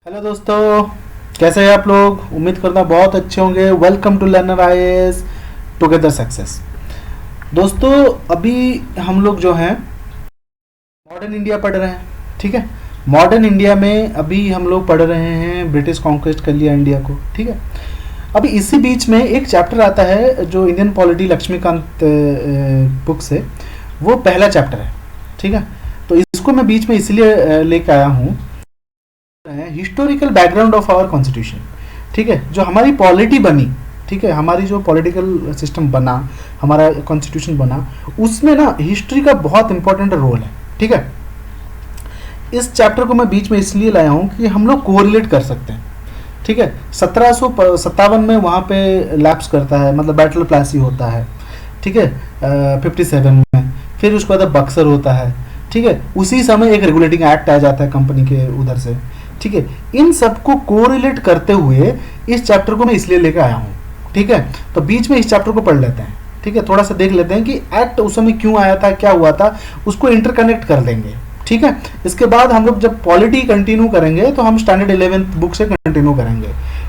Hello दोस्तों, कैसे हैं आप लोग। उम्मीद करता हूं बहुत अच्छे होंगे। Welcome to learner IAS together success. दोस्तों, अभी हम लोग जो हैं मॉडर्न इंडिया पढ़ रहे हैं। ठीक है, मॉडर्न इंडिया में अभी हम लोग पढ़ रहे हैं ब्रिटिश कॉन्क्वेस्ट कर लिया इंडिया को। ठीक है, अभी इसी बीच में एक चैप्टर आता है जो इंडियन पॉलिटी लक्ष्मीकांत बुक से, वो पहला चैप्टर है। ठीक है, तो इसको मैं बीच में इसलिए लेकर आया हूँ, historical background of our constitution. ठीक है, जो हमारी पॉलिटी बनी, ठीक है, हमारी जो पॉलिटिकल सिस्टम बना, हमारा कॉन्स्टिट्यूशन बना, उसमें ना हिस्ट्री का बहुत इंपॉर्टेंट रोल है। ठीक है, इस चैप्टर को मैं बीच में इसलिए लाया हूँ कि हम लोग कोरिलेट कर सकते हैं। ठीक है, 1757 में वहाँ पे लैप्स करता है, मतलब बैटल प्लासी होता है। ठीक है, 57 में फिर उसके बाद बक्सर होता है। ठीक है, उसी समय एक रेगुलेटिंग एक्ट आ जाता है कंपनी के उधर से। ठीक है, इन सबको कोरिलेट करते हुए इस चैप्टर को मैं इसलिए लेकर आया हूँ। ठीक है, तो बीच में इस चैप्टर को पढ़ लेते हैं। ठीक है, थोड़ा सा देख लेते हैं कि एक्ट उस समय क्यों आया था, क्या हुआ था, उसको इंटरकनेक्ट कर देंगे। ठीक है, इसके बाद हम लोग जब पॉलिटी कंटिन्यू करेंगे तो हम स्टैंडर्ड 11th बुक से कंटिन्यू करेंगे।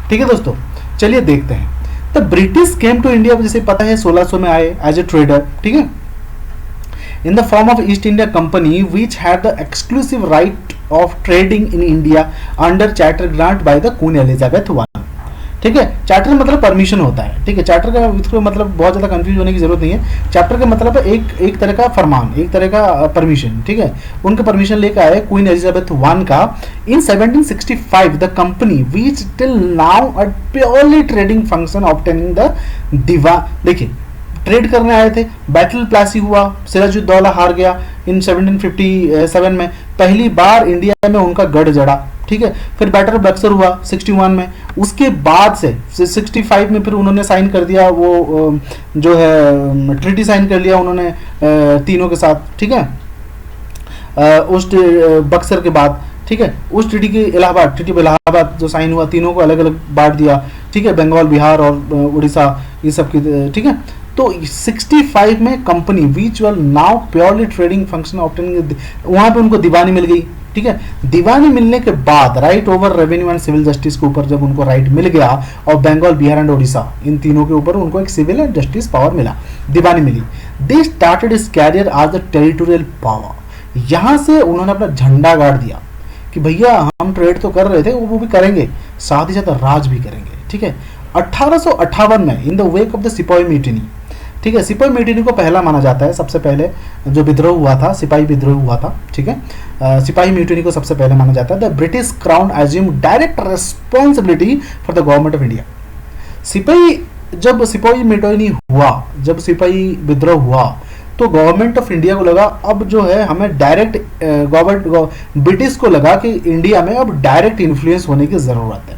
ठीक है दोस्तों, चलिए देखते हैं। The British came to India, जैसे पता है 1600 में आए एज ए ट्रेडर। ठीक है, in the form of East India Company, which had the exclusive right of trading in India under charter grant by the Queen Elizabeth I। ठीक है, charter मतलब परमिशन होता है। ठीक है, चार्टर का इसको मतलब बहुत ज़्यादा कंफ्यूज होने की जरूरत नहीं है। चार्टर का मतलब है एक तरह का फरमान, एक तरह का परमिशन। ठीक है, उनका परमिशन लेकर आए क्वीन एलिजाबेथ वन का। इन 1765 the company which till now a purely trading function obtaining the दिवा। देखिए, ट्रेड करने आए थे, बैटल प्लासी हुआ, सिराजुद्दौला हार गया इन 1757 में, पहली बार इंडिया में उनका गढ़ जड़ा। ठीक है, फिर बैटल बक्सर हुआ 61 में, उसके बाद से 65 में फिर उन्होंने साइन कर दिया, वो जो है ट्रीटी साइन कर लिया उन्होंने तीनों के साथ। ठीक है, उस बक्सर के बाद, ठीक है, उस ट्रीटी की इलाहाबाद जो साइन हुआ, तीनों को अलग अलग बांट दिया। ठीक है, बंगाल, बिहार और उड़ीसा, ये सब की। ठीक है, तो 65 में company which were now purely trading function obtaining, वहां पे उनको दीवानी मिल गई। ठीक है, दीवानी मिलने के बाद right over revenue and civil justice के ऊपर जब उनको राइट मिल गया, और बंगाल, बिहार एंड उड़ीसा, इन तीनों के ऊपर उनको एक सिविल एंड जस्टिस पावर मिला, दीवानी मिली। They started his career as the territorial power. यहां से उन्होंने अपना झंडा गाड़ दिया कि भैया हम ट्रेड तो कर रहे थे, वो भी करेंगे, साथ ही साथ राज भी करेंगे। ठीक है, 1858 में in the wake of the सिपाही म्यूटिनी। ठीक है, सिपाही म्यूटिनी को पहला माना जाता है, सबसे पहले जो विद्रोह हुआ था, सिपाही विद्रोह हुआ था। ठीक है, सिपाही म्यूटिनी को सबसे पहले माना जाता है। The British crown assume direct responsibility for the government of India. जब सिपाही म्यूटिनी हुआ, जब सिपाही विद्रोह हुआ, तो गवर्नमेंट ऑफ इंडिया को लगा अब जो है हमें डायरेक्ट गवर्नमेंट, ब्रिटिश को लगा कि इंडिया में अब डायरेक्ट इन्फ्लुएंस होने की जरूरत है।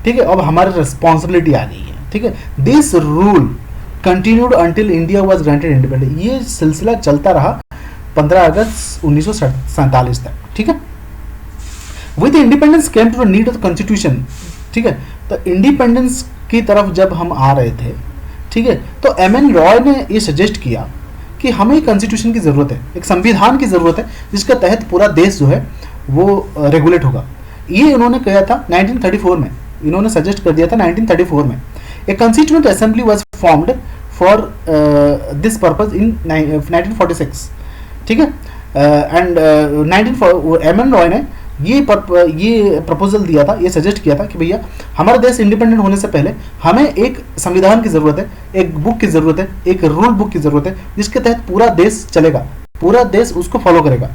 ठीक है, अब हमारी रिस्पॉन्सिबिलिटी आ गई है। ठीक है, this rule continued until India was granted independence. ये सिलसिला चलता रहा 15 अगस्त 1947 तक। ठीक है, with independence came to the need of constitution. ठीक है, तो इंडिपेंडेंस की तरफ जब हम आ रहे थे, ठीक है, तो एम.एन. रॉय ने ये सजेस्ट किया कि हमें कॉन्स्टिट्यूशन की जरूरत है, एक संविधान की जरूरत है, जिसके तहत पूरा देश जो है वो रेगुलेट होगा। ये उन्होंने कहा था 1934 में, इन्होंने सजेस्ट कर दिया था 1934 में। A constituent assembly was formed for this purpose in 1946। ठीक है, एंड एम.एन. रॉय ने ये प्रपोजल दिया था, ये सजेस्ट किया था कि भैया हमारा देश इंडिपेंडेंट होने से पहले हमें एक संविधान की ज़रूरत है, एक बुक की ज़रूरत है, एक रूल बुक की ज़रूरत है, जिसके तहत पूरा देश चलेगा, पूरा देश उसको फॉलो करेगा।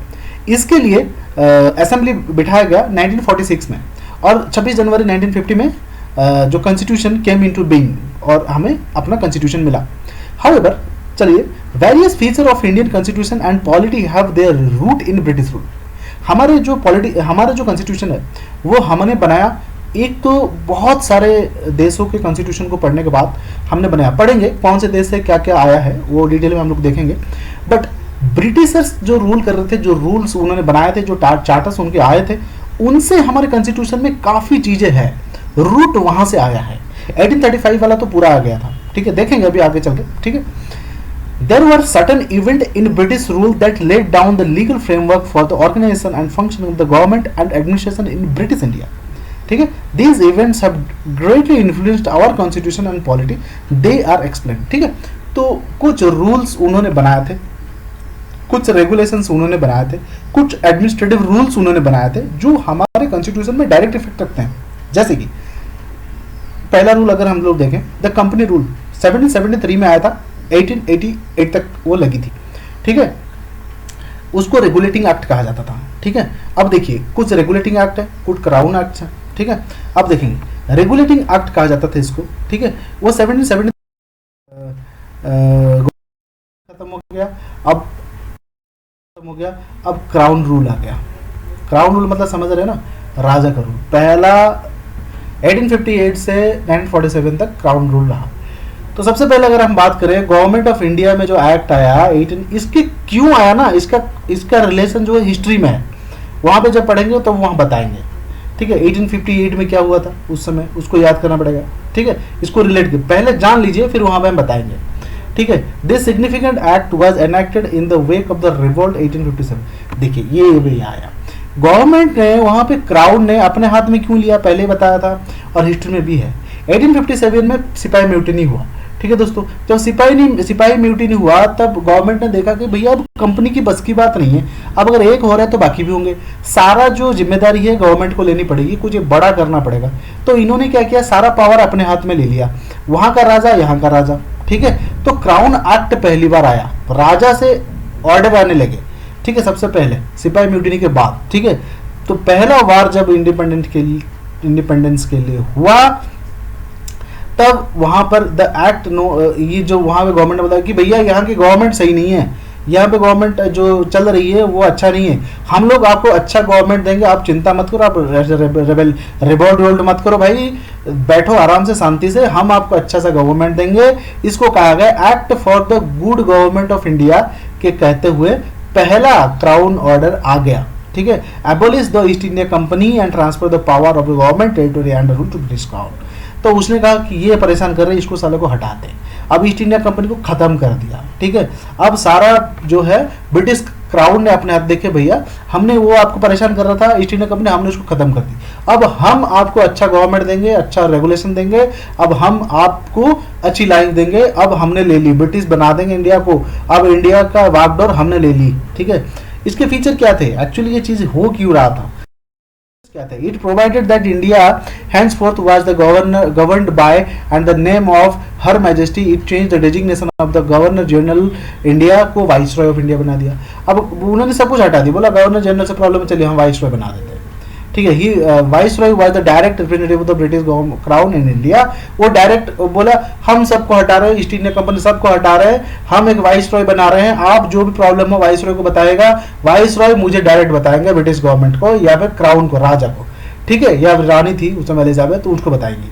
इसके लिए असेंबली बिठाया गया 1946 में, और 26 जनवरी 1950 में जो कॉन्स्टिट्यूशन केम इनटू बीइंग, और हमें अपना कॉन्स्टिट्यूशन मिला। हाउएवर, चलिए, various feature of Indian constitution and polity have their root in British rule. हमारा जो कॉन्स्टिट्यूशन है वो हमने बनाया, एक तो बहुत सारे देशों के कॉन्स्टिट्यूशन को पढ़ने के बाद हमने बनाया। पढ़ेंगे कौन से देश से क्या क्या आया है वो डिटेल में हम लोग देखेंगे। बट ब्रिटिशर्स जो रूल कर रहे थे, जो रूल्स उन्होंने बनाए थे, जो चार्टर्स उनके आए थे, उनसे हमारे कॉन्स्टिट्यूशन में काफ़ी चीज़ें हैं, रूट वहाँ से आया है। 1835 वाला तो पूरा आ गया था। ठीक है, देखेंगे अभी आगे चल के। ठीक है, there were certain events in British rule that laid down the legal framework for the organization and function of the government and administration in British India। ठीक है, these events have greatly influenced our constitution and polity, they are explain. ठीक है, तो कुछ rules उन्होंने बनाए थे, कुछ रेगुलेशंस उन्होंने बनाए थे, कुछ एडमिनिस्ट्रेटिव रूल्स उन्होंने बनाए थे जो हमारे कॉन्स्टिट्यूशन में डायरेक्ट इफेक्ट रखते हैं। जैसे कि पहला रूल अगर हम लोग देखें, द कंपनी रूल 1773 में आया था, 1888 तक वो लगी थी। ठीक है, उसको रेगुलेटिंग एक्ट कहा जाता था। ठीक है, अब देखिए कुछ रेगुलेटिंग एक्ट है, कुछ क्राउन एक्ट है। ठीक है, अब देखेंगे रेगुलेटिंग एक्ट कहा जाता था इसको। ठीक है, वो 1770 खत्म हो गया, अब खत्म हो गया, अब क्राउन रूल आ गया। क्राउन रूल मतलब समझ रहे हैं ना, राजा का रूल। पहला 1858 से 1947 तक क्राउन रूल रहा। तो सबसे पहले अगर हम बात करें गवर्नमेंट ऑफ इंडिया में जो एक्ट आया 18, इसके क्यों आया ना, इसका रिलेशन जो है हिस्ट्री में है, वहाँ पे जब पढ़ेंगे तो वहाँ बताएंगे। ठीक है, 1858 में क्या हुआ था उस समय, उसको याद करना पड़ेगा। ठीक है, इसको रिलेट कर पहले जान लीजिए, फिर वहाँ पे हम बताएंगे। ठीक है, this significant act was enacted in the wake of the revolt 1857। देखिए ये भी आया, गवर्नमेंट ने वहाँ पे क्राउन ने अपने हाथ में क्यों लिया, पहले बताया था और हिस्ट्री में भी है। 1857 में सिपाही म्यूटिनी हुआ। ठीक है दोस्तों, जब सिपाही म्यूटिनी हुआ तब गवर्नमेंट ने देखा कि भैया अब कंपनी की बस की बात नहीं है, अब अगर एक हो रहा है तो बाकी भी होंगे, सारा जो जिम्मेदारी है गवर्नमेंट को लेनी पड़ेगी, कुछ बड़ा करना पड़ेगा। तो इन्होंने क्या किया, सारा पावर अपने हाथ में ले लिया, वहाँ का राजा यहाँ का राजा। ठीक है, तो क्राउन एक्ट पहली बार आया, राजा से ऑर्डर आने लगे। ठीक है, सबसे पहले सिपाही म्यूटिनी के बाद। ठीक है, तो पहला वार जब इंडिपेंडेंस के लिए हुआ तब वहां पर द एक्ट ये जो वहां पे गवर्नमेंट ने बताया कि भैया यहाँ की गवर्नमेंट सही नहीं है, यहाँ पे गवर्नमेंट जो चल रही है वो अच्छा नहीं है, हम लोग आपको अच्छा गवर्नमेंट देंगे, आप चिंता मत करो, आप रिवोल्ट मत करो भाई, बैठो आराम से शांति से, हम आपको अच्छा सा गवर्नमेंट देंगे। इसको कहा गया act for the good government of India के कहते हुए पहला क्राउन ऑर्डर आ गया। ठीक है, abolish the East India Company and transfer the power of the government territory and rule to British crown. तो उसने कहा कि ये परेशान कर रहे हैं, इसको सालों को हटाते हैं, अब ईस्ट इंडिया कंपनी को खत्म कर दिया। ठीक है, अब सारा जो है ब्रिटिश क्राउन ने अपने हाथ देखे, भैया हमने वो आपको परेशान कर रहा था ईस्ट इंडिया कंपनी, हमने उसको खत्म कर दी, अब हम आपको अच्छा गवर्नमेंट देंगे, अच्छा रेगुलेशन देंगे, अब हम आपको अच्छी लाइन देंगे, अब हमने ले ली, ब्रिटिश बना देंगे इंडिया को, अब इंडिया का वागडोर हमने ले ली। ठीक है, इसके फीचर क्या थे, एक्चुअली ये चीज हो क्यों रहा था, क्या था, it provided that India henceforth was the governed by and the name of her majesty, it changed the designation of the governor general India को वाइसरॉय ऑफ इंडिया बना दिया। अब उन्होंने सब कुछ हटा दिया, बोला गवर्नर जनरल से प्रॉब्लम है, चलिए हम वाइसरॉय बना देते हैं। ठीक है, he viceroy was the direct representative of the British crown in India, वो डायरेक्ट बोला हम सबको हटा रहे हैं, ईस्ट इंडिया कंपनी सबको हटा रहे हैं, हम एक वाइसरॉय बना रहे हैं, आप जो भी प्रॉब्लम हो वाइसरॉय को बताएगा, वाइसरॉय मुझे डायरेक्ट बताएंगे ब्रिटिश गवर्नमेंट को या फिर क्राउन को, राजा को। ठीक है, या रानी थी उस समय एलिजाबेथ, तो उसको बताएंगी।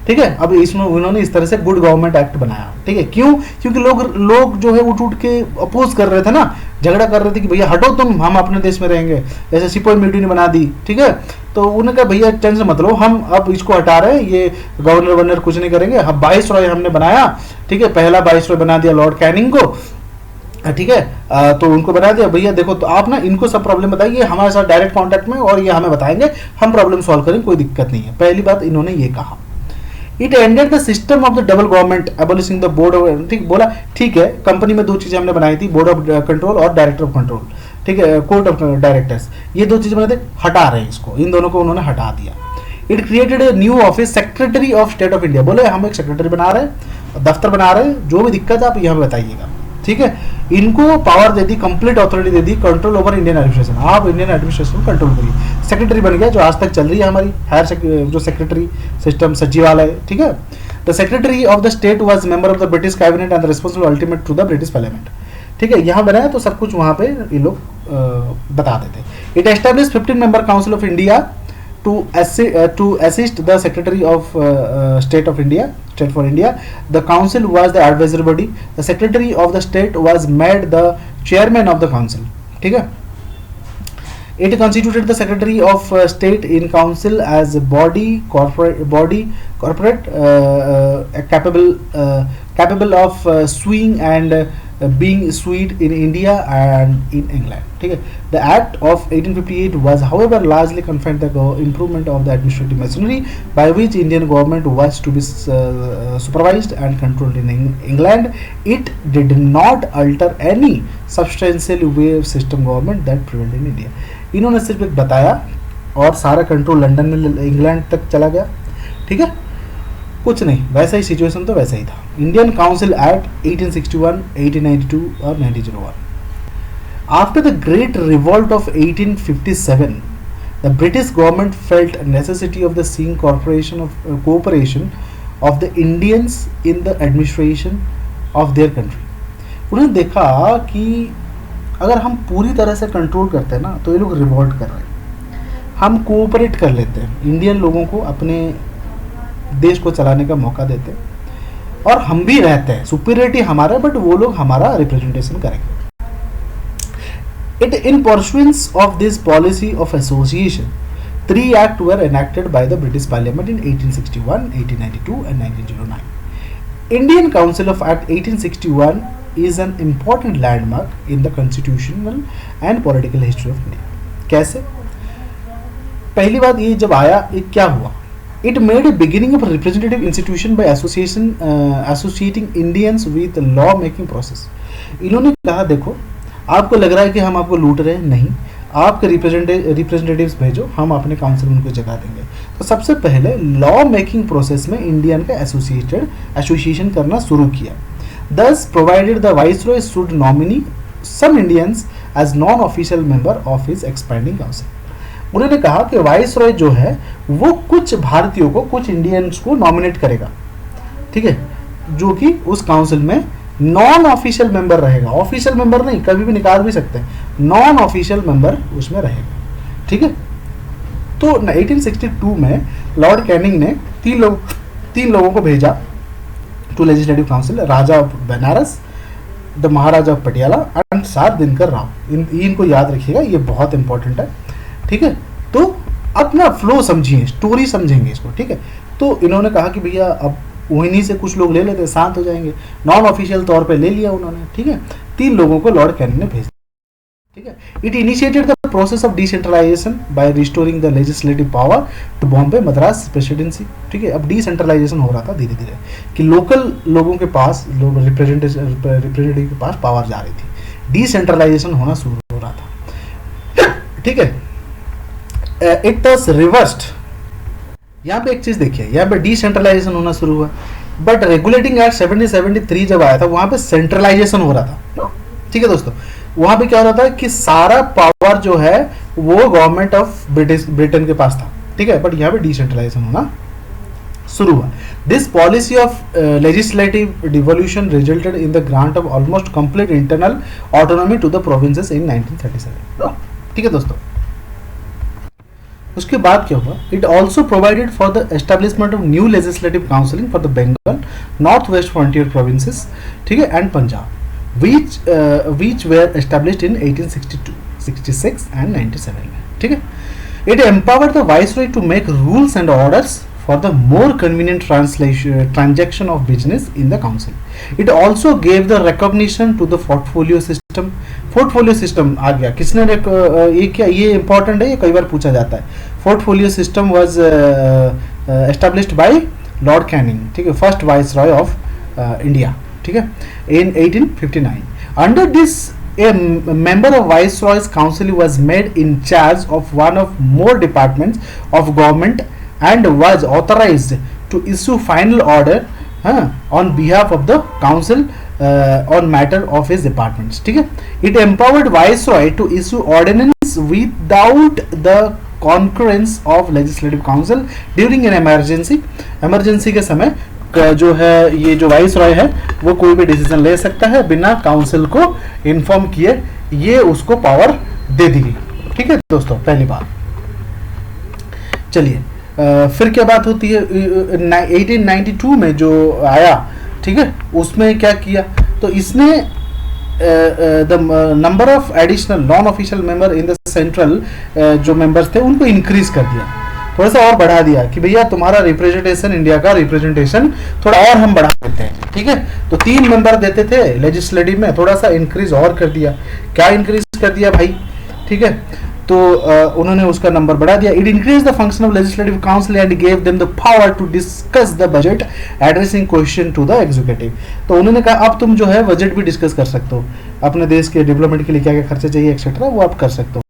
ठीक है, अब इसमें उन्होंने इस तरह से गुड गवर्नमेंट एक्ट बनाया। ठीक है, क्यों, क्योंकि लोग जो है उठ के अपोज कर रहे थे ना, झगड़ा कर रहे थे कि भैया हटो तुम, हम अपने देश में रहेंगे, जैसे सिपोई म्यूटिनी बना दी। ठीक है, तो उन्होंने कहा भैया टेंशन मत लो, हम अब इसको हटा रहे हैं, ये गवर्नर वर्नर कुछ नहीं करेंगे, हम वाइसरॉय हमने बनाया। ठीक है, पहला वाइसरॉय बना दिया लॉर्ड कैनिंग को। ठीक है, तो उनको बना दिया, भैया देखो तो आप ना इनको सब प्रॉब्लम बताइए, हमारे साथ डायरेक्ट कांटेक्ट में, और ये हमें बताएंगे, हम प्रॉब्लम सॉल्व करेंगे, कोई दिक्कत नहीं है। पहली बात इन्होंने ये कहा। It ended the system of the double government abolishing the board of, ठीक बोला, ठीक है, कंपनी में दो चीजें हमने बनाई थी, बोर्ड ऑफ कंट्रोल और डायरेक्टर ऑफ कंट्रोल। ठीक है, कोर्ट ऑफ डायरेक्टर्स, ये दो चीजें बनाए थे, हटा रहे हैं इसको, इन दोनों को उन्होंने हटा दिया। It created a new office secretary of state of India, बोले हम एक सेक्रेटरी बना रहे हैं, दफ्तर बना रहे हैं, जो भी दिक्कत है आप यहाँ बताइएगा। ठीक है, इनको पावर दे दी, कंप्लीट अथॉरिटी दे दी, कंट्रोल ओवर इंडियन एडमिनिस्ट्रेशन, आप इंडियन एडमिनिस्ट्रेशन को कंट्रोल करिए। सेक्रेटरी बन गया, जो आज तक चल रही है हमारी हायर जो सेक्रेटरी सिस्टम, सचिवालय। ठीक है, the secretary of the state was member of the British cabinet and responsible ultimate to the British parliament. ठीक है, यहाँ बनाया तो सब कुछ वहाँ पे ये लोग बता देते। It establish 15 member council of India to assist the Secretary of State of India, State for India. The council was the advisory body. The Secretary of the State was made the chairman of the council. ठीक है, it constituted the Secretary of State in council as a corporate capable of suing and being sued in India and in England. ठीक है. The Act of 1858 was, however, largely confined the improvement of the administrative machinery by which Indian government was to be supervised and controlled in England. It did not alter any substantial way of system government that prevailed in India. इन्होंने सिर्फ एक बताया और सारा control London में England तक चला गया. ठीक है, कुछ नहीं, वैसा ही सिचुएशन तो वैसा ही था. इंडियन काउंसिल एक्ट 1861, 1892 और 1901. After the great revolt of 1857, the British government felt necessity of the seeing cooperation of the Indians in the administration of their country. उन्होंने देखा कि अगर हम पूरी तरह से कंट्रोल करते हैं ना तो ये लोग रिवॉल्ट कर रहे हैं. हम कोऑपरेट कर लेते हैं, इंडियन लोगों को अपने देश को चलाने का मौका देते हैं और हम भी रहते हैं, सुपीरियरिटी हमारा, बट वो लोग हमारा रिप्रेजेंटेशन करेंगे. It in pursuance of this policy of association 3 act were enacted by the British parliament in 1861, 1892 and 1909. Indian council of act 1861 is an important landmark in the constitutional and political history of India. कैसे? पहली बात ये जब आया, ये क्या हुआ? It made a beginning of a representative institution by associating Indians with the law making process. इन्होंने कहा देखो, आपको लग रहा है कि हम आपको लूट रहे हैं, नहीं, आपके रिप्रेजेंटेटिव्स भेजो, हम अपने काउंसिल में उनको जगह देंगे. तो सबसे पहले लॉ मेकिंग प्रोसेस में इंडियन का एसोसिएशन करना शुरू किया. Thus provided the Viceroy should nominate some Indians as non-official member of his expanding council. उन्होंने कहा कि वाइसरॉय जो है वो कुछ भारतीयों को, कुछ इंडियंस को नॉमिनेट करेगा. ठीक है, जो कि उस काउंसिल में नॉन ऑफिशियल मेंबर रहेगा. ऑफिशियल मेंबर नहीं, कभी भी निकाल भी सकते हैं, नॉन ऑफिशियल मेंबर उसमें रहेगा. ठीक है, तो 1862 में लॉर्ड कैनिंग ने तीन लोगों को भेजा to legislative council. Raja of Banaras, the Maharaja of Patiala and sir Dinkar Rao. इनको याद रखिएगा, ये बहुत इंपॉर्टेंट है. ठीक है, तो अपना फ्लो समझिए, स्टोरी समझेंगे इसको. ठीक है, तो इन्होंने कहा कि भैया अब वहीं से कुछ लोग ले लेते हैं, शांत हो जाएंगे. नॉन ऑफिशियल तौर पे ले लिया उन्होंने. ठीक है, 3 लोगों को लॉर्ड कैनिंग ने भेज दिया. ठीक है, it initiated the process of decentralisation by restoring the legislative power to Bombay Madras presidency. ठीक है, अब डिसेंट्रलाइजेशन हो रहा था धीरे धीरे कि लोकल लोगों के पास, रिप्रेजेंटेटिव के पास पावर जा रही थी, डिसेंट्रलाइजेशन होना शुरू हो रहा था. ठीक है, इट वाज रिवर्स्ड. यहाँ पे एक चीज देखिए, यहाँ पे डिसेंट्रलाइजेशन होना शुरू हुआ, बट रेगुलेटिंग एक्ट 1773 जब आया था वहां पे सेंट्रलाइजेशन हो रहा था. ठीक है दोस्तों, वहां पे क्या हो रहा था कि सारा पावर जो है वो गवर्नमेंट ऑफ ब्रिटेन के पास था. ठीक है, बट यहाँ पे डिसेंट्रलाइजेशन होना शुरू हुआ. This policy of legislative devolution resulted in the grant of almost complete internal autonomy to the provinces in 1937. ठीक है दोस्तों, उसके बाद क्या हुआ? It also provided for the establishment of new legislative councils for the Bengal, north west frontier provinces, ठीक है, and Punjab, which were established in 1862, 66 and 97 में. ठीक है, it empowered the viceroy to make rules and orders for the more convenient transaction of business in the council. It also gave the recognition to the portfolio system. portfolio system आ गया, किसने ये क्या, ये important है, ये कई बार पूछा जाता है. portfolio system was established by Lord Canning. ठीक है, first viceroy of India. ठीक है, in 1859. Under this, a member of Viceroy's Council was made in charge of one of more departments of government and was authorized to issue final order on behalf of the council on matter of his departments. ठीक है, it empowered Viceroy to issue ordinance without the concurrence of legislative council during an emergency. emergency के समय जो है ये जो viceroy है वो कोई भी डिसीजन ले सकता है बिना काउंसिल को इन्फॉर्म किए, ये उसको पावर दे दी गई. ठीक है दोस्तों, पहली बात. चलिए फिर क्या बात होती है 1892 में जो आया. ठीक है, उसमें क्या किया? तो इसने the number of additional non official member in the central जो मेंबर्स थे उनको इंक्रीज कर दिया. थोड़ा सा और बढ़ा दिया कि भैया तुम्हारा रिप्रेजेंटेशन, इंडिया का रिप्रेजेंटेशन थोड़ा और हम बढ़ा देते हैं, ठीक है। तो 3 मेंबर देते थे लेजिस्लेटिव में, थोड़ा सा इंक्रीज और कर दिया। क्या इंक्रीज कर दिया भाई, ठीक है। तो उन्होंने उसका नंबर बढ़ा दिया। It increase the function of legislative council and gave them the power to discuss the budget addressing question to the executive. तो उन्होंने कहा अब तुम जो है बजट भी डिस्कस कर सकते हो, अपने देश के डेवलपमेंट के लिए क्या क्या खर्चे चाहिए एक्सेट्रा, वो आप कर सकते हो।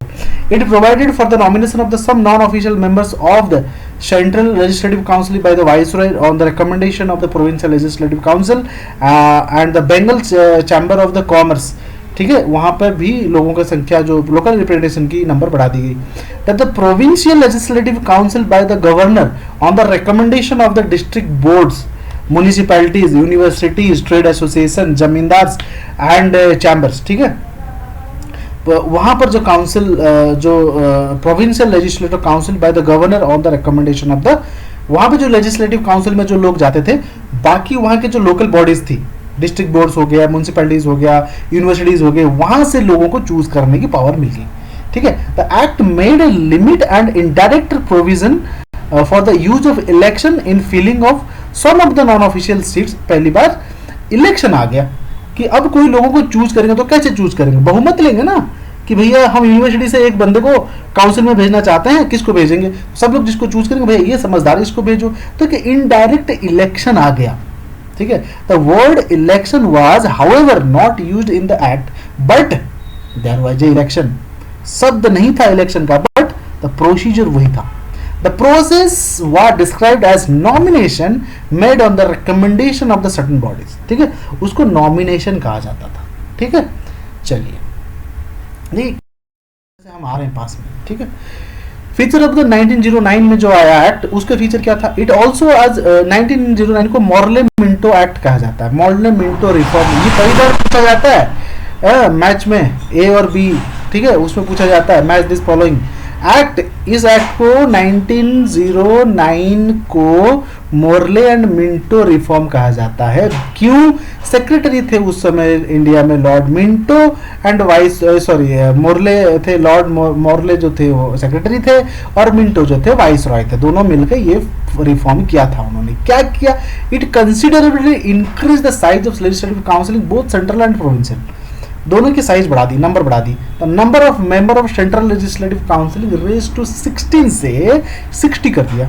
It provided for the nomination of the some non-official members of the Central Legislative Council by the Viceroy on the recommendation of the Provincial Legislative Council and the Bengal Chamber of the Commerce, ठीक है। वहां पर भी लोगों की संख्या जो local representation की नंबर बढ़ा दी गई। That the Provincial Legislative Council by the Governor on the recommendation of the district boards, municipalities, universities, trade association, जमींदार and chambers, ठीक है। वहां पर जो काउंसिल जो provincial legislative council bye the governor on the recommendation of the, वहां पे जो लेजिस्लेटिव काउंसिल में जो लोग जाते थे, बाकी वहां के जो लोकल बॉडीज थी, डिस्ट्रिक्ट बोर्ड्स हो गया, म्यूनसिपैलिटीज हो गया, यूनिवर्सिटीज हो गए, वहां से लोगों को चूज करने की पावर मिल गई, ठीक है। The act made a limit and indirect provision for the use of election in filling of some of the non official seats. पहली बार इलेक्शन आ गया कि अब कोई लोगों को चूज करेंगे तो कैसे चूज करेंगे, बहुमत लेंगे ना, कि भैया हम यूनिवर्सिटी से एक बंदे को काउंसिल में भेजना चाहते हैं, किसको भेजेंगे, सब लोग जिसको चूज करेंगे भैया ये समझदार इसको भेजो। तो कि इनडायरेक्ट इलेक्शन आ गया, ठीक है। The word election was however not used in the act, but there was a election. शब्द नहीं था इलेक्शन का, बट द प्रोसीजर वही था। The process was described as nomination made on the recommendation of the certain bodies, ठीक है। उसको nomination कहा जाता था, ठीक है। चलिए हम आ रहे हैं पास में, ठीक है। फीचर ऑफ द 1909 में जो आया एक्ट, उसका फीचर क्या था? इट ऑल्सो आज 1909 को मॉर्ले मिंटो एक्ट कहा जाता है, मॉर्ले मिंटो रिफॉर्म। ये कई बार पूछा जाता है मैच में, ए और बी, ठीक है, उसमें पूछा जाता है मैच दिस फॉलोइंग एक्ट। इस एक्ट को 1909 को मोर्ले एंड मिंटो रिफॉर्म कहा जाता है। क्यों? सेक्रेटरी थे उस समय इंडिया में Lord Minto and vice Morley थे, लॉर्ड मोर्ले जो थे वो सेक्रेटरी थे और मिंटो जो थे वाइस रॉय थे। दोनों मिलकर ये रिफॉर्म किया था। उन्होंने क्या किया? It considerably increase the size of legislative council both central and provincial, दोनों की साइज बढ़ा दी, नंबर बढ़ा दी। The number of member of central legislative council raise to 16 से 60 कर दिया।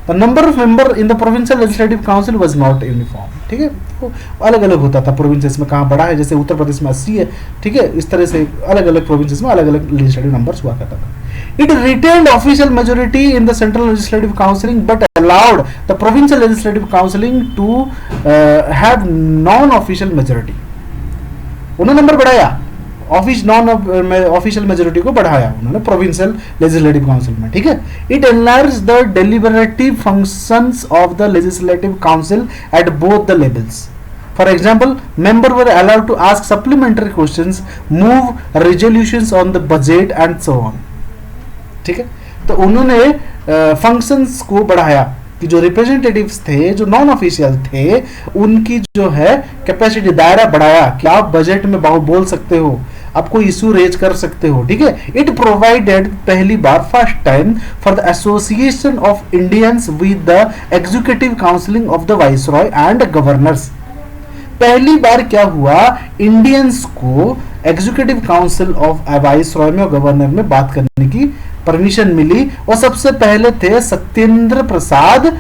The number of member in the provincial legislative council was not uniform, ठीक है। तो अलग अलग होता था प्रोविंसेस में, कहाँ बढ़ा है, जैसे उत्तर प्रदेश में 80 है, ठीक है। इस तरह से अलग अलग प्रोविंसेस में अलग अलग लेजिस्लेटिव नंबर्स हुआ करता था। It retained official majority in the central legislative counselling but allowed the provincial legislative counselling to have non official majority. उन्होंने नंबर बढ़ाया, नॉन ऑफिशियल मेजोरिटी को बढ़ाया उन्होंने प्रोविंशियल लेजिस्लेटिव काउंसिल में, ठीक है। It enlarge the deliberative functions of the legislative council at both the levels. For example, member were allowed to ask supplementary questions, move resolutions on the budget and so on, ठीक है। तो उन्होंने functions को बढ़ाया कि जो representatives थे, जो नॉन ऑफिशियल थे, उनकी जो है कैपेसिटी, दायरा बढ़ाया कि आप बजट में बोल सकते हो, आप कोई इशू रेज कर सकते हो, ठीक है। इट प्रोवाइडेड पहली बार first time for the association of Indians with the executive council of the viceroy and governors. पहली बार क्या हुआ, इंडियंस को एग्जीक्यूटिव काउंसिल ऑफ वाइसरॉय में और गवर्नर में बात करने की परमिशन मिली। और सबसे पहले थे सत्येंद्र प्रसाद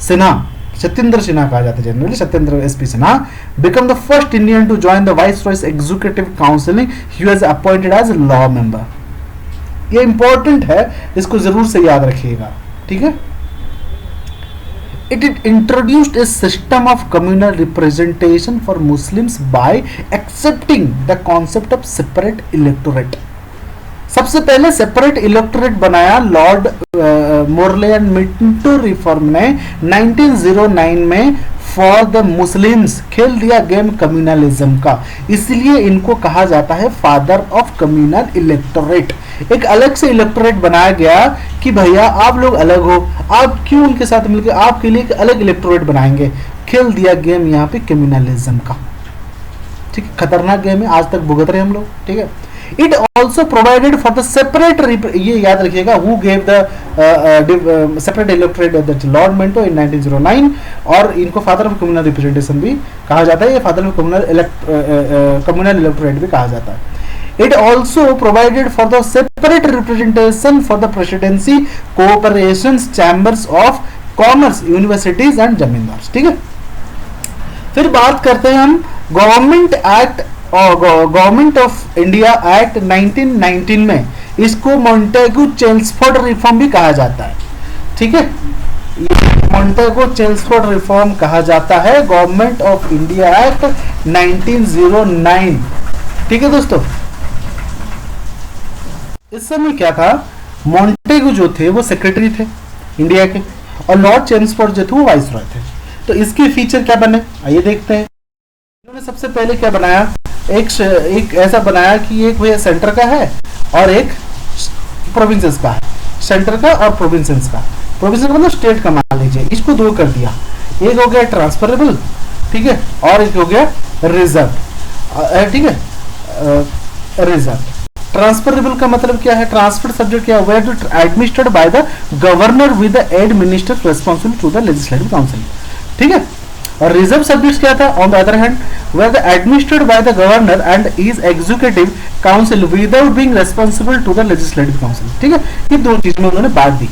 सिन्हा, सत्येंद्र सिन्हा कहा जाता है generally, Satyendra S P Sinha, become the first Indian to join the viceroy's executive counselling. He was appointed as law member. ये इंपॉर्टेंट है, इसको जरूर से याद रखिएगा, ठीक है। It introduced a system of communal representation for Muslims by accepting the concept of separate electorate. सबसे पहले सेपरेट इलेक्टोरेट बनाया Lord Morley and Minto reform ने 1909 में फॉर द मुस्लिम्स। खेल दिया गेम कम्युनलिज्म का, इसलिए इनको कहा जाता है फादर ऑफ कम्युनल इलेक्टोरेट। एक अलग से इलेक्टोरेट बनाया गया कि भैया आप लोग अलग हो, आप क्यों उनके साथ मिलकर आपके लिए एक अलग इलेक्टोरेट बनाएंगे। खेल दिया गेम यहाँ पे कम्युनलिज्म का, ठीक है। खतरनाक गेम है, आज तक भुगत रहे हम लोग, ठीक है। It also provided for the separate, ये याद रखिएगा, who gave the separate electorate, Lord Minto in 1909, और इनको फादर ऑफ कम्युनल रिप्रेजेंटेशन भी कहा जाता है, ये फादर ऑफ कम्युनल इलेक्टोरेट भी कहा जाता है. It also provided for the separate representation for the presidency, corporations, chambers of commerce, universities and जमींदार. ठीक है. फिर बात करते हैं हम गवर्नमेंट एक्ट और गवर्नमेंट ऑफ इंडिया एक्ट 1919 में. इसको मॉन्टेगू चेम्सफोर्ड रिफॉर्म भी कहा जाता है. ठीक है, मॉन्टेगू चेम्सफोर्ड रिफॉर्म कहा जाता है गवर्नमेंट ऑफ इंडिया एक्ट 1909. ठीक है दोस्तों, इस समय क्या था, मॉन्टेगू जो थे वो सेक्रेटरी थे इंडिया के, और लॉर्ड चेम्सफोर्ड जो थे वो वाइसरॉय थे. तो इसके फीचर क्या बने, आइए देखते हैं. इन्होंने सबसे पहले क्या बनाया, एक ऐसा बनाया कि एक भैया सेंटर का है और एक प्रोविंसेस का है. सेंटर का और प्रोविंसेस का, प्रोविंसेस मतलब स्टेट का मान लीजिए, इसको दो कर दिया. एक हो गया ट्रांसफरेबल, ठीक है, और एक हो गया रिजर्व. ठीक है, रिजर्व. ट्रांसफरेबल का मतलब क्या है, ट्रांसफर सब्जेक्ट क्या है, administered by the governor with the aid minister responsible to the legislative council. ठीक है, और रिजर्व सब्जेक्ट क्या था, on the other hand where the administered by the governor and is executive council without being responsible to the legislative council. ठीक है, ये दो चीज में उन्होंने बांट दी.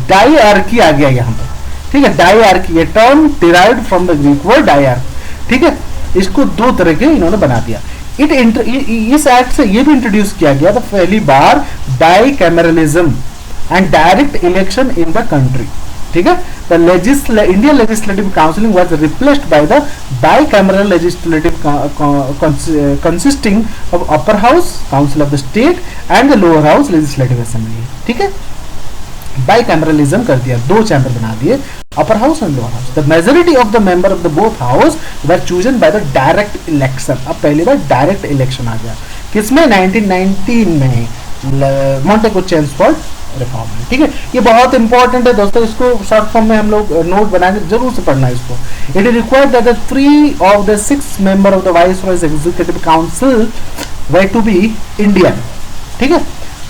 डायआर्की आ गया यहाँ पर. ठीक है, डायआर्की, ये term derived from the Greek word diarch. ठीक है, इसको दो तरह के इन्होंने बना दिया. इस एक्ट से ये भी इंट्रोड्यूस किया गया था पहली बार bicameralism and direct election in the country. ठीक है, the Indian legislative council was replaced by the bicameral legislative consisting of upper house council of the state and the lower house legislative assembly. ठीक है, bicameralism कर दिया, दो chamber बना दिए, upper house and lower house. The majority of the member of the both house were chosen by the direct election. अब पहली बार direct election आ गया, किसमें, 1919 में मॉन्टेगू चेम्सफोर्ड रिफॉर्म में. ठीक है, ये बहुत इंपॉर्टेंट है दोस्तों, इसको शॉर्ट फॉर्म में हम लोग नोट बनाएंगे, जरूर से पढ़ना है इसको. It is required that the 3 of the 6 member of the viceroy's executive council were to be Indian. ठीक है,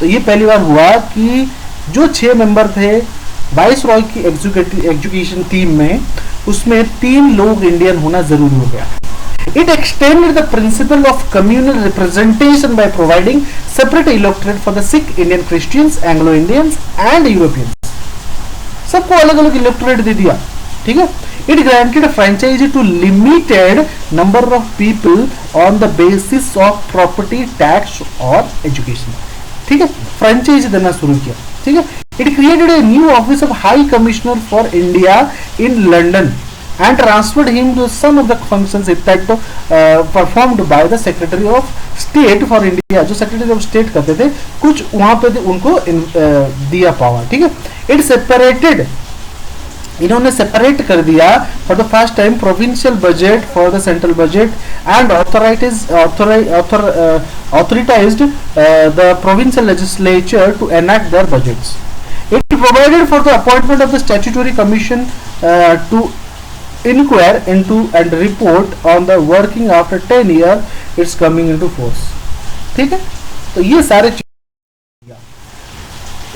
तो ये पहली बार हुआ कि जो 6 मेंबर थे वाइसरॉय की एजुकेशन टीम में, उसमें 3 लोग इंडियन होना जरूरी हो गया. It extended the principle of communal representation by providing separate electorate for the Sikh, Indian Christians, Anglo-Indians and Europeans. सबको अलग अलग इलेक्टोरेट दे दिया. ठीक है, it granted a franchise to limited number of people on the basis of property tax or education. ठीक है, franchise देना शुरू किया. ठीक है, it created a new office of High Commissioner for India in London and transferred him to some of the functions that performed by the Secretary of State for India. जो Secretary of State करते थे, कुछ वहां पे उनको दिया power. ठीक है, it separated, इन्होंने सेपरेट कर दिया for the first time provincial budget for the central budget and authorised the provincial legislature to enact their budgets. It provided for the appointment of the statutory commission to inquire into and report on the working after 10 years it's coming into force. ठीक है, तो ये सारे चीज.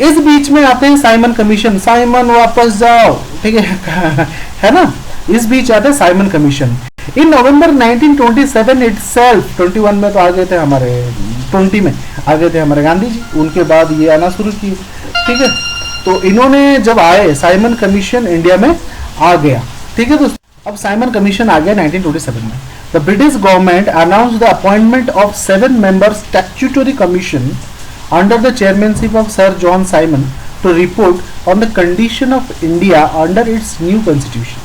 इस बीच में आते हैं साइमन कमीशन. साइमन वापस जाओ. ठीक है, है ना, इस बीच आते हैं साइमन कमीशन. इन नवंबर 1927 इटसेल्फ, 21 में तो आ गए थे हमारे, 20 में आ गए थे हमारे गांधी जी, उनके बाद ये आना शुरू किए. ठीक है, तो इन्होंने जब आए, साइमन कमीशन इंडिया में आ गया. ठीक है दोस्तों, अब साइमन कमीशन आ गया 1927 में. The British government announced the appointment of 7 member statutory commission under the chairmanship of sir John Simon to report on the condition of India under its new constitution.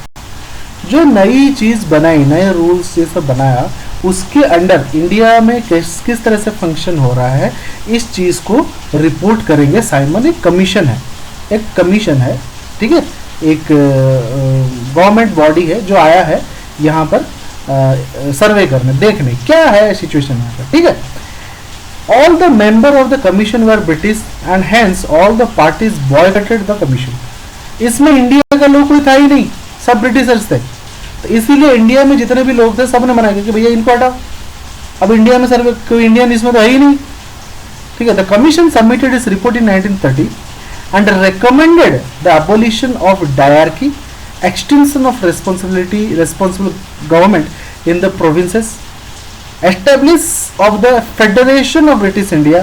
जो नई चीज बनाई, नए रूल्स ये सब बनाया, उसके अंडर इंडिया में किस तरह से फंक्शन हो रहा है, इस चीज को रिपोर्ट करेंगे साइमन. एक कमीशन है, एक कमीशन है. ठीक है, एक गवर्नमेंट बॉडी है जो आया है यहाँ पर सर्वे करने, देखने क्या है सिचुएशन यहाँ पर. ठीक है, all the member of the commission were British and hence all the parties boycotted the commission. इसमें इंडिया का लोग कोई था ही नहीं, सब ब्रिटिशर्स थे. तो इसीलिए इंडिया में जितने भी लोग थे सब ने मना किया कि भैया इनको हटाओ, अब इंडिया में सर्वे कोई इंडियन इसमें तो है ही नहीं. ठीक है. द कमीशन सबमिटेड इस report in 1930 and recommended the abolition of diarchy, extension of responsible government in the provinces, establish of the Federation of British India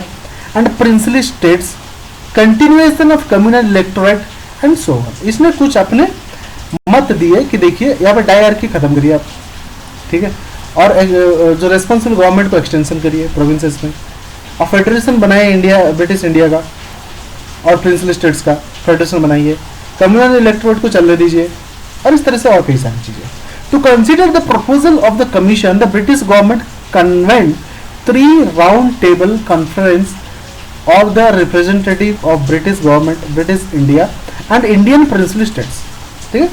and princely states, continuation of communal electorate and so on. इसने कुछ अपने मत दिए कि देखिए यहाँ पे dyarchy खत्म करिए आप, ठीक है, और जो रेस्पॉन्सिबल गवर्नमेंट को एक्सटेंशन करिए प्रोविंसेस में, और फेडरेशन बनाए इंडिया ब्रिटिश इंडिया का और प्रिंसली स्टेट्स का फेडरेशन बनाइए, कम्युनल इलेक्टोरेट को चलने दीजिए, और इस तरह से और कई सारी चीजें. To consider the proposal of the commission, the British government convent 3 round table conference of the representative of British government, British India and Indian princely states. ठीक है,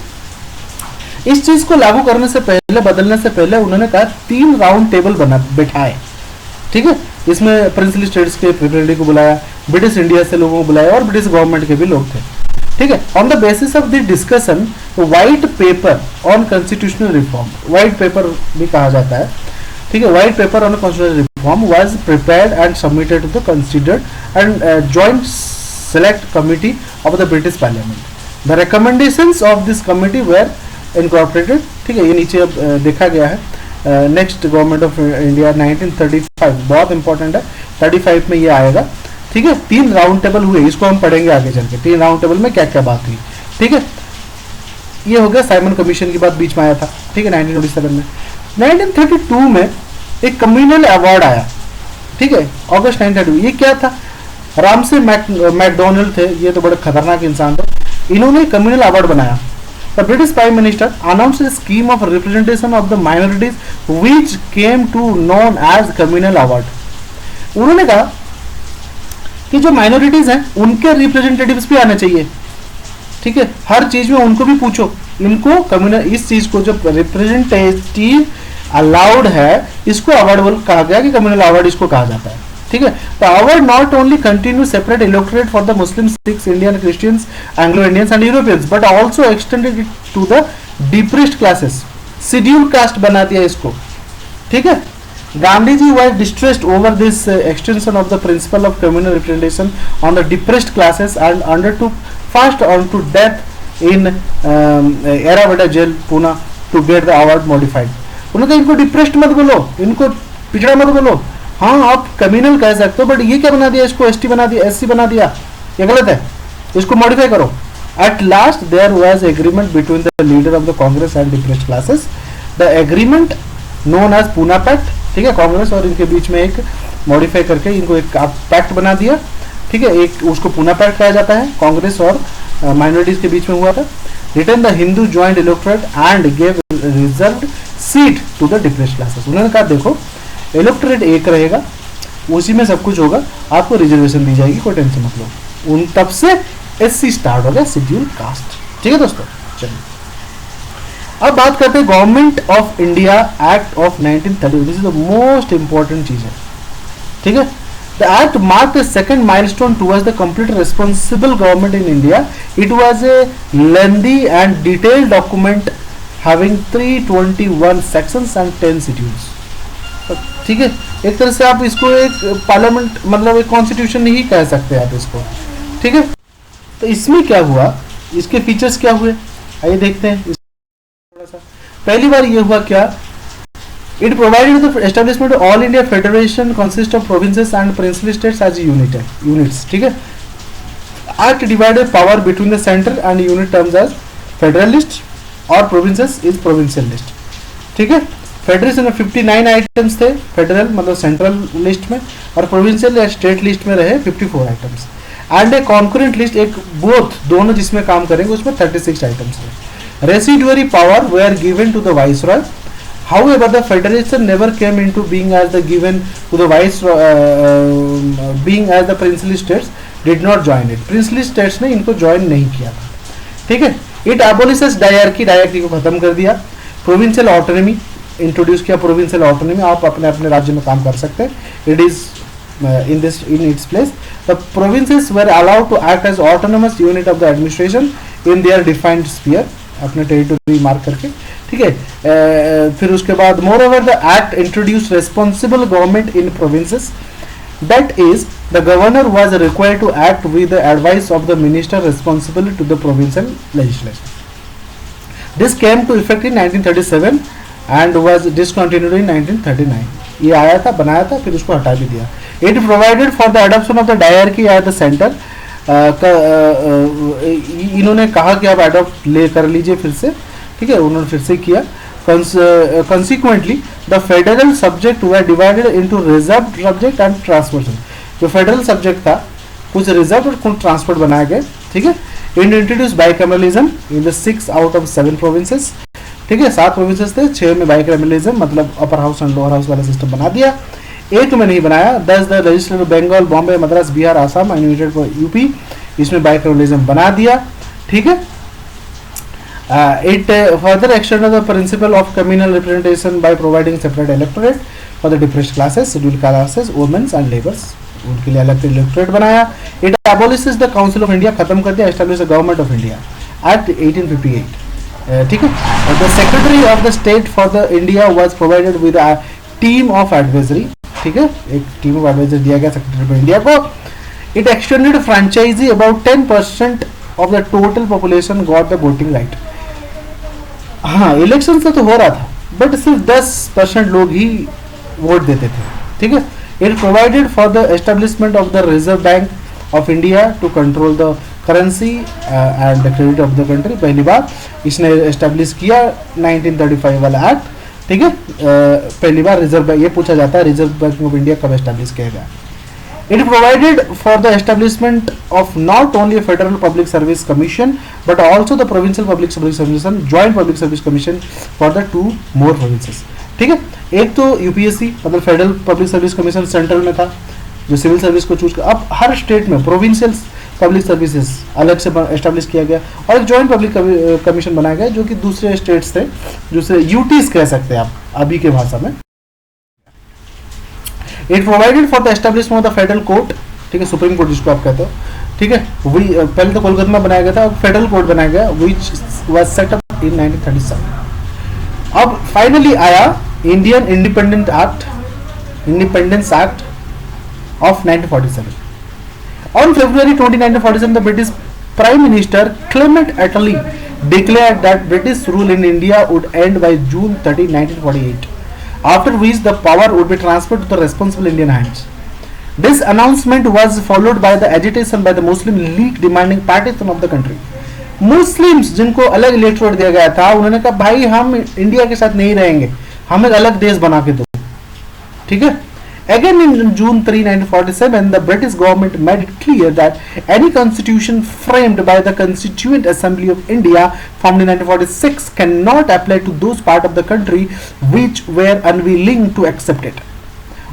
इस चीज को लागू करने से पहले, बदलने से पहले उन्होंने कहा 3 राउंड टेबल बैठाए. ठीक है, इसमें प्रिंसली स्टेट्स के रिप्रेजेंटेटिव को बुलाया, ब्रिटिश इंडिया से लोगों को बुलाया और ब्रिटिश गवर्नमेंट के भी लोग थे. ठीक है, on the basis of the discussion white paper on constitutional reform, white paper भी कहा जाता है. ठीक है, white paper on constitutional reform was prepared and submitted to the considered and joint select committee of the British parliament. The recommendations of this committee were incorporated. ठीक है, ये नीचे अब देखा गया है. नेक्स्ट गवर्नमेंट ऑफ इंडिया 1935, बहुत important है, 35 में ये आएगा. ठीक है, 3 राउंड टेबल हुए, इसको हम पढ़ेंगे आगे चल के. 3 राउंड टेबल में क्या क्या बात हुई. ठीक है, ये हो गया साइमन कमीशन की बात, बीच में आया था. ठीक है, 1927 में. 1932 में एक कम्युनल अवार्ड आया. ठीक है, अगस्त 1932. ये क्या था? रामसे मैकडोनल्ड थे, ये तो बड़े खतरनाक इंसान थे, इन्होंने कम्युनल अवार्ड बनाया. The British Prime Minister announced a scheme of representation of the minorities which came to known as communal award. उन्होंने कहा कि जो माइनॉरिटीज हैं उनके रिप्रेजेंटेटिव्स भी आने चाहिए. ठीक है, हर चीज में उनको भी पूछो. इनको कम्युनल, इस चीज को जो रिप्रेजेंटेटिव अलाउड है, इसको अवार्ड कहा गया कि कम्युनल अवार्ड इसको कहा जाता है. ठीक है, the award not only continue separate electorate for the Muslim, Sikhs, Indian, Christians, Anglo Indians and Europeans, but also extended it to the depressed classes. Schedule caste बना दिया इसको. ठीक है, Gandhi ji were distressed over this extension of the principle of communal representation on the depressed classes and undertook fast on to death in Yerawada jail Pune to get the award modified. उन्होंने कहा इनको depressed मत बोलो, इनको पिछड़ा मत बोलो. हाँ, आप कम्युनल कह सकते हो, बट ये क्या बना दिया, इसको एसटी बना दिया, एससी बना दिया, ये गलत है, इसको मॉडिफाई करो. At last there was agreement between the leader of the Congress and depressed classes. The agreement known as Poona pact. ठीक है, कांग्रेस और इनके बीच में एक मॉडिफाई करके इनको एक पैक्ट बना दिया. ठीक है, एक उसको पूना पैक्ट कहा जाता है, कांग्रेस और माइनॉरिटीज के बीच में हुआ था. Return the Hindu joint electorate and gave reserved seat to the depressed classes. उन्होंने कहा देखो इलेक्टोरेट एक रहेगा, उसी में सब कुछ होगा, आपको रिजर्वेशन दी जाएगी, कोई टेंशन मत लो. उन तब से एससी स्टार्ट हो गया, शेड्यूल कास्ट. ठीक है दोस्तों, चलिए अब बात करते हैं government of India act of 1930. This is the most important चीज है. ठीक है, the act marked the second milestone towards the complete responsible government in India. It was a lengthy and detailed document having 321 sections and 10 schedules. ठीक है, एक तरह से आप इसको एक पार्लियामेंट, मतलब एक कॉन्स्टिट्यूशन नहीं कह सकते आप इसको. ठीक है, तो इसमें क्या हुआ, इसके फीचर्स क्या हुए, आइए देखते हैं थोड़ा सा. पहली बार ये हुआ क्या, it provided the establishment of all India federation consist of provinces and princely states as units. ठीक है, act divided power between the centre and unit terms as federalist और प्रोविंसेस इज प्रोविंशियल लिस्ट. ठीक है, federation में 59 items थे, federal मतलब central list में, और प्रोविंशियल या स्टेट लिस्ट में रहे 54 items. And a concurrent list, एक बोथ दोनों जिसमें काम करेंगे उसमें 36 आइटम्स थे. Residuary power were given to the viceroy. However, the federation never came into being as the given to the being as the princely states did not join it. Princely states ने इनको join नहीं किया था. ठीक है, it abolishes diarchy, diarchy को खत्म कर दिया. Provincial autonomy इंट्रोड्यूस किया, प्रोविंशियल ऑटोनॉमी, आप अपने अपने राज्य में काम कर सकते हैं. It is in its place. The provinces were allowed to act as autonomous unit of the administration in their defined sphere, अपने टेरिटरी मार्क करके. ठीक है, फिर उसके बाद more over the act introduce responsible government in provinces. That is the governor was required to act with the advice of the minister responsible to the provincial legislation. This came to effect in 1937 and was discontinued in 1939. ये आया था, बनाया था, फिर उसको हटा भी दिया. It provided for the adoption of the diarchy at the center. इन्होंने कहा कि आप अडॉप्ट ले कर लीजिए फिर से, ठीक है, उन्होंने फिर से किया. Consequently, the federal subject were divided into reserved subject and transport. जो फेडरल सब्जेक्ट था, कुछ रिजर्व और कुछ ट्रांसपोर्ट बनाए गए, ठीक है. Introduce bicameralism in the 6 out of 7 provinces, ठीक है, 7 प्रोविंसेस थे, 6 में बाइकैमरलिज्म मतलब upper house and lower house वाला सिस्टम बना दिया, 1 में नहीं बनाया. 10 the legislative Bengal, Bombay, Madras, Bihar, Assam and united U P, इसमें बाइकैमरलिज्म बना दिया, ठीक है. It further extended the principle of communal representation by providing separate electorate for the depressed classes, scheduled classes, women and laborers, उनके लिए अलग इलेक्टोरेट बनाया. It abolishes the Council of India, खत्म कर दिया, establish the Government of India Act 1858, ठीक है. The Secretary of the State for the India was provided with a team of advisory, ठीक है, एक टीम ऑफ एडवाइजर दिया गया सेक्रेटरी ऑफ इंडिया को. It extended franchisee, about 10% of the total population got the voting right. हाँ, election से तो हो रहा था, बट सिर्फ 10% लोग ही वोट देते थे, ठीक है. It provided for the establishment of the reserve bank of India to control the currency and the credit of the country. पहली बार इसने एस्टेब्लिश किया 1935 वाला एक्ट, ठीक है. पहली बार रिजर्व बैंक, ये पूछा जाता है रिजर्व बैंक ऑफ इंडिया कब एस्टेब्लिश किया गया. It provided for the establishment of not only a federal public service commission but also the provincial public service commission, joint public service commission for the 2 more provinces, ठीक है. एक तो UPSC मतलब federal public service commission central में था जो civil service को choose कर, अब हर स्टेट में प्रोविंशियल पब्लिक सर्विसेज अलग से एस्टेब्लिश किया गया और एक जॉइंट पब्लिक कमीशन बनाया गया जो कि दूसरे स्टेट्स थे, दूसरे यूटीज कह सकते हैं आप अभी के भाषा में. It provided for the establishment of the federal court, ठीक है, सुप्रीम कोर्ट जिसको आप कहते हो, ठीक है. वही पहले तो कोलकाता में बनाया गया था, फेडरल कोर्ट बनाया गया which was set up in 1937. अब फाइनली आया Indian independence act of 1947. On February 20, 1947, the British Prime Minister Clement Attlee declared that British rule in India would end by June 30, 1948. After which the power would be transferred to the responsible Indian hands. This announcement was followed by the agitation by the Muslim League demanding partition of the country. Muslims जिनको अलग electorate दिया गया था उन्होंने कहा भाई हम India के साथ नहीं रहेंगे, हमें अलग देश बना के दो, ठीक है. Again in June 3, 1947, the British government made it clear that any constitution framed by the Constituent Assembly of India formed in 1946 cannot apply to those parts of the country which were unwilling to accept it.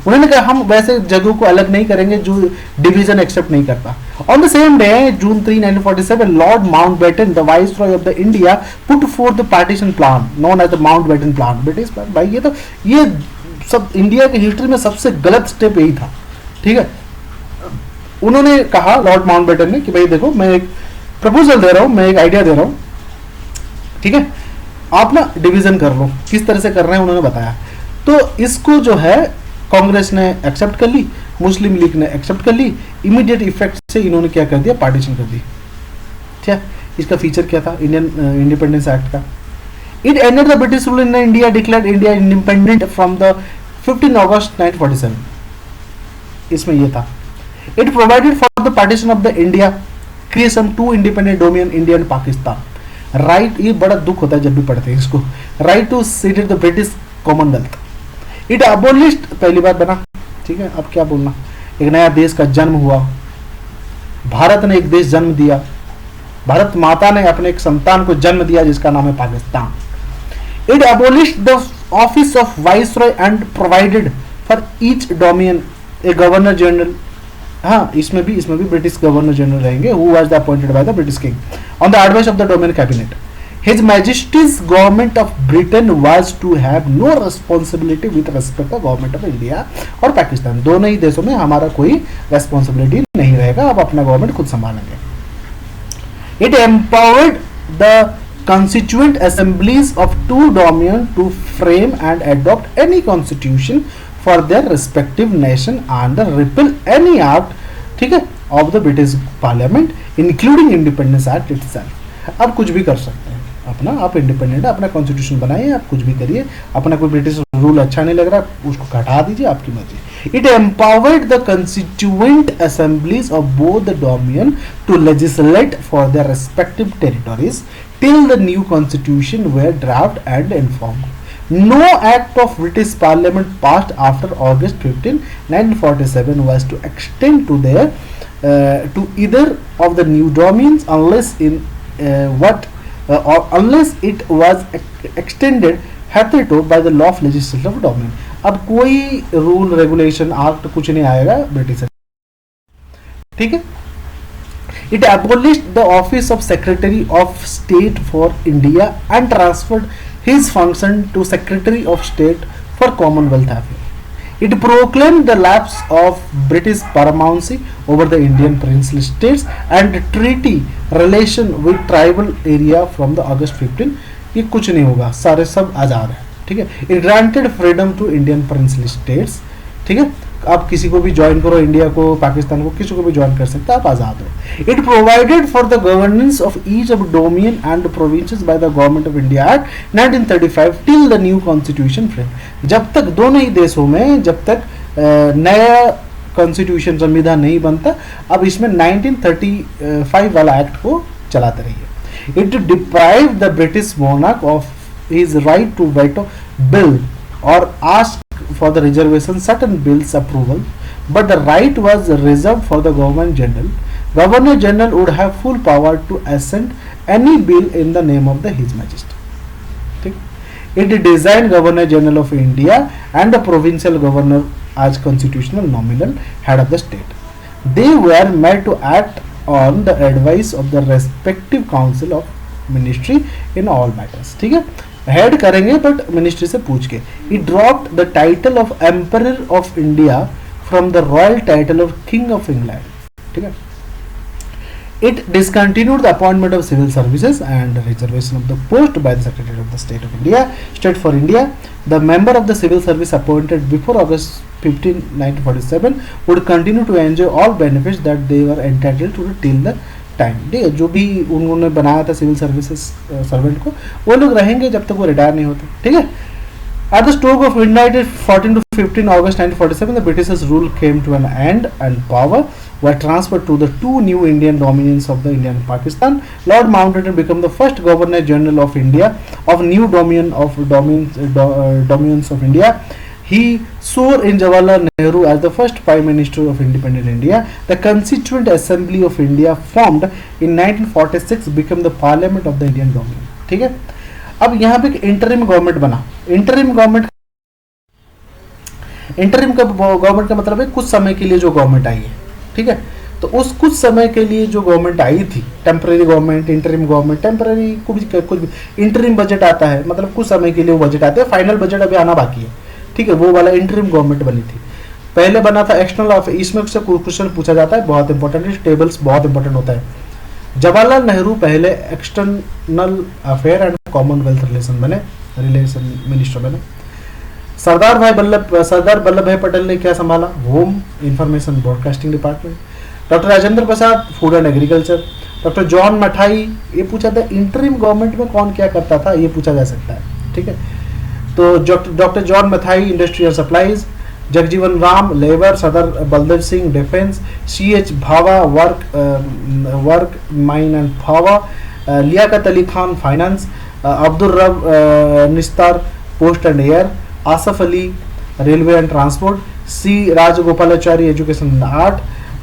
उन्होंने कहा हम वैसे जगहों को अलग नहीं करेंगे जो डिवीजन एक्सेप्ट नहीं करता. On the same day, June 3, 1947, Lord Mountbatten, the Viceroy of the India, put forth the partition plan known as the Mountbatten Plan. British plan, भाई ये सब इंडिया की हिस्ट्री में सबसे गलत स्टेप यही था, ठीक है. उन्होंने कहा लॉर्ड माउंटबेटन ने कि भाई देखो मैं एक प्रपोजल दे रहा हूं, मैं एक आइडिया दे रहा हूं, ठीक है, आप ना डिवीजन कर लो. किस तरह से कर रहे हैं उन्होंने बताया. तो इसको जो है कांग्रेस ने एक्सेप्ट कर ली, मुस्लिम लीग ने एक्सेप्ट कर ली. इमीडिएट इफेक्ट से इन्होंने क्या कर दिया, पार्टीशन कर दी. ठीक है, इसका फीचर क्या था इंडियन इंडिपेंडेंस एक्ट का. It ended the British rule in India, declared India independent from the 15 August 1947. इसमें ये था. It provided for the partition of the India, creation 2 independent dominion, India and Pakistan. Right, ये बड़ा दुख होता है जब भी पढ़ते हैं इसको. Right to cede the British Commonwealth. It abolished, पहली बात बना, ठीक है. अब क्या बोलना, एक नया देश का जन्म हुआ, भारत ने एक देश जन्म दिया, भारत माता ने अपने एक संतान को जन्म दिया जिसका नाम है Pakistan. It abolished the office of viceroy and provided for each dominion a governor general. हाँ, इसमें भी ब्रिटिश गवर्नर जनरल रहेंगे who was appointed by the British king on the advice of the Dominion cabinet. His Majesty's government of Britain was to have no responsibility with respect to government of India और पाकिस्तान. दोनों ही देशों में हमारा कोई responsibility नहीं रहेगा, आप अपना गवर्नमेंट खुद संभालेंगे. It empowered the constituent assemblies of 2 dominions to frame and adopt any constitution for their respective nation and repeal any act ठीक है, of the British parliament including independence act itself. अब कुछ भी कर सकते हैं अपना, आप इंडिपेंडेंट है, अपना कॉन्स्टिट्यूशन बनाइए, आप कुछ भी करिए, अपना कोई ब्रिटिश रूल अच्छा नहीं लग रहा उसको हटा दीजिए, आपकी मर्जी। It empowered the constituent assemblies of both the dominion to legislate for their respective territories till the new constitution were draft and informed. No act of British Parliament passed after August 15, 1947 was to extend to their to either of the new dominions unless unless it was extended hitherto by the law of legislative dominion। अब कोई rule regulation act कुछ नहीं आएगा British, ठीक है। It abolished the office of Secretary of State for India and transferred his function to Secretary of State for Commonwealth Affairs। It proclaimed the lapse of British paramountcy over the Indian princely states and treaty relation with tribal area from the August 15। ये कुछ नहीं होगा, सारे सब आज़ाद हैं, ठीक है। It granted freedom to Indian princely states, ठीक है। आप किसी को भी ज्वाइन करो, इंडिया को, पाकिस्तान को, किसी को भी ज्वाइन कर सकते हैं, आप आज़ाद हो। It provided for the governance of each of dominion and provinces by the government of India act 1935 till the new constitution frame. जब तक दोनों ही देशों में जब तक नया कॉन्स्टिट्यूशन संविधान नहीं बनता, अब इसमें 1935 वाला एक्ट को चलाते रहिए। It deprive the British monarch of his right to veto bill or ask for the reservation certain bills approval, but the right was reserved for the Governor General. Governor General would have full power to assent any bill in the name of the His Majesty। It designed Governor General of India and the provincial governor as constitutional nominal head of the state। They were made to act on the advice of the respective council of ministry in all matters, ठीक है। Head करेंगे but ministry से पूछ के। It dropped the title of emperor of India from the royal title of king of England, ठीक है। It discontinued the appointment of civil services and reservation of the post by the secretary of the state for India. The member of the civil service appointed before August 15, 1947 would continue to enjoy all benefits that they were entitled to till the time, ठीक है। जो भी उन्होंने बनाया था civil services servant को, वो लोग रहेंगे जब तक वो रिटायर नहीं होते, ठीक है। At the stroke of midnight 14 to 15 August 1947 the British rule came to an end and power were transferred to the two new Indian dominions of the India and Pakistan। Lord Mountbatten became the first Governor General of India of new dominions of India। He swore in Jawaharlal Nehru as the first Prime Minister of independent India। The Constituent Assembly of India formed in 1946 became the Parliament of the Indian Dominion, ठीक है। अब यहाँ पे एक interim government बना। Interim government का मतलब है कुछ समय के लिए जो गवर्नमेंट आई है, ठीक है। तो उस कुछ समय के लिए जो गवर्नमेंट आई थी, temporary government, interim government, temporary कुछ भी इंटरिम बजट आता है, मतलब कुछ समय के लिए वो बजट आता है, फाइनल बजट अभी आना बाकी है, ठीक है। वो वाला इंटरिम गवर्नमेंट बनी थी। पहले बना था एक्सटर्नल अफेयर, इसमें से क्वेश्चन पूछा जाता है, बहुत इंपॉर्टेंट है, टेबल्स बहुत इंपॉर्टेंट होता है। जवाहरलाल नेहरू पहले external affair and Commonwealth relation minister बने। सरदार वल्लभ भाई पटेल ने क्या संभाला? Home, information broadcasting department. Doctor Rajendra Prasad food and agriculture. Doctor John मठाई, ये पूछा था इंटरिम गवर्नमेंट में कौन क्या करता था, ये पूछा जा सकता है, ठीक है। तो doctor John Mathai industrial supplies. Jagjivan Ram labour. Sardar Baldev Singh defence. CH Bhabha work mine and power. Liaquat Ali Khan finance. Abdul Rab Nishtar post and air. Asaf Ali railway and transport. C Rajagopalachari education and art.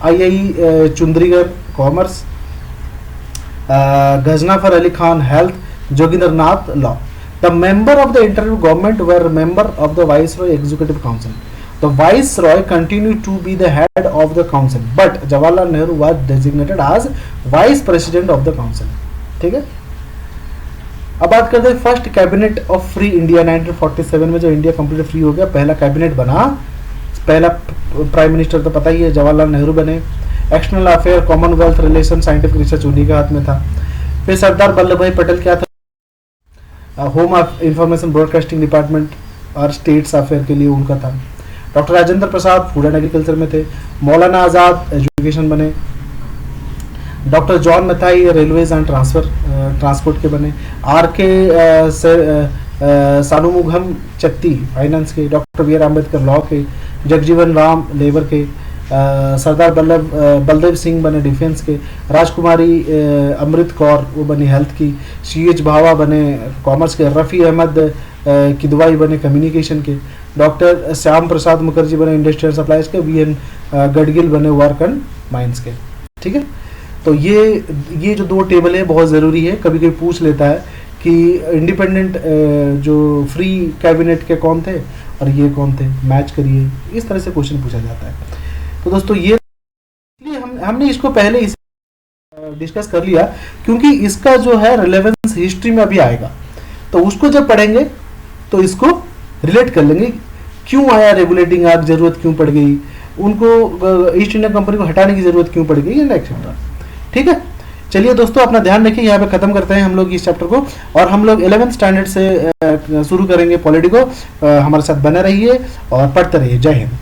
II Chundrigar commerce. Ghazanfar Ali Khan health. Jogendra Nath law. The member of the interim government were a member of the Viceroy Executive Council। The Viceroy continued to be the head of the council, but Jawaharlal Nehru was designated as Vice President of the Council, ठीक है। अब बात करते हैं first cabinet of free India. 1947 में जो India complete free हो गया, पहला कैबिनेट बना, पहला प्राइम मिनिस्टर तो पता ही है, जवाहरलाल नेहरू बने। External affair, Commonwealth relation, scientific research उन्हीं के हाथ में था। फिर सरदार वल्लभ भाई पटेल क्या था? होम इंफॉर्मेशन ब्रॉडकास्टिंग डिपार्टमेंट और स्टेट्स अफेयर के लिए उनका था। Doctor Rajendra Prasad food and agriculture में थे। मौलाना आज़ाद एजुकेशन बने। Doctor John Mathai railways and transport के बने। R K Shanmukham Chetty finance के। Doctor B R Ambedkar law के। जगजीवन राम लेबर के। सरदार बलदेव सिंह बने डिफेंस के। राजकुमारी अमृत कौर वो बनी हेल्थ की। CH भावा बने कॉमर्स के। रफ़ी अहमद किदवाई बने कम्युनिकेशन के। डॉक्टर श्याम प्रसाद मुखर्जी बने इंडस्ट्रियल सप्लाईज के। VN गडगिल बने वर्क एंड माइंस के। ठीक है, तो ये जो दो टेबल है बहुत ज़रूरी है। कभी कभी पूछ लेता है कि इंडिपेंडेंट जो फ्री कैबिनेट के कौन थे और ये कौन थे, मैच करिए, इस तरह से क्वेश्चन पूछा जाता है। तो दोस्तों ये हमने इसको पहले इस डिस्कस कर लिया क्योंकि इसका जो है रिलेवेंस हिस्ट्री में अभी आएगा, तो उसको जब पढ़ेंगे तो इसको रिलेट कर लेंगे। क्यों आया रेगुलेटिंग एक्ट, जरूरत क्यों पड़ गई, उनको ईस्ट इंडिया कंपनी को हटाने की जरूरत क्यों पड़ गई, एंड एक्सेट्रा। ठीक है, चलिए दोस्तों अपना ध्यान रखिए। यहाँ पे खत्म करते हैं हम लोग इस चैप्टर को, और हम लोग 11th स्टैंडर्ड से शुरू करेंगे पॉलिटी को। हमारे साथ बने रहिए और पढ़ते रहिए। जय हिंद।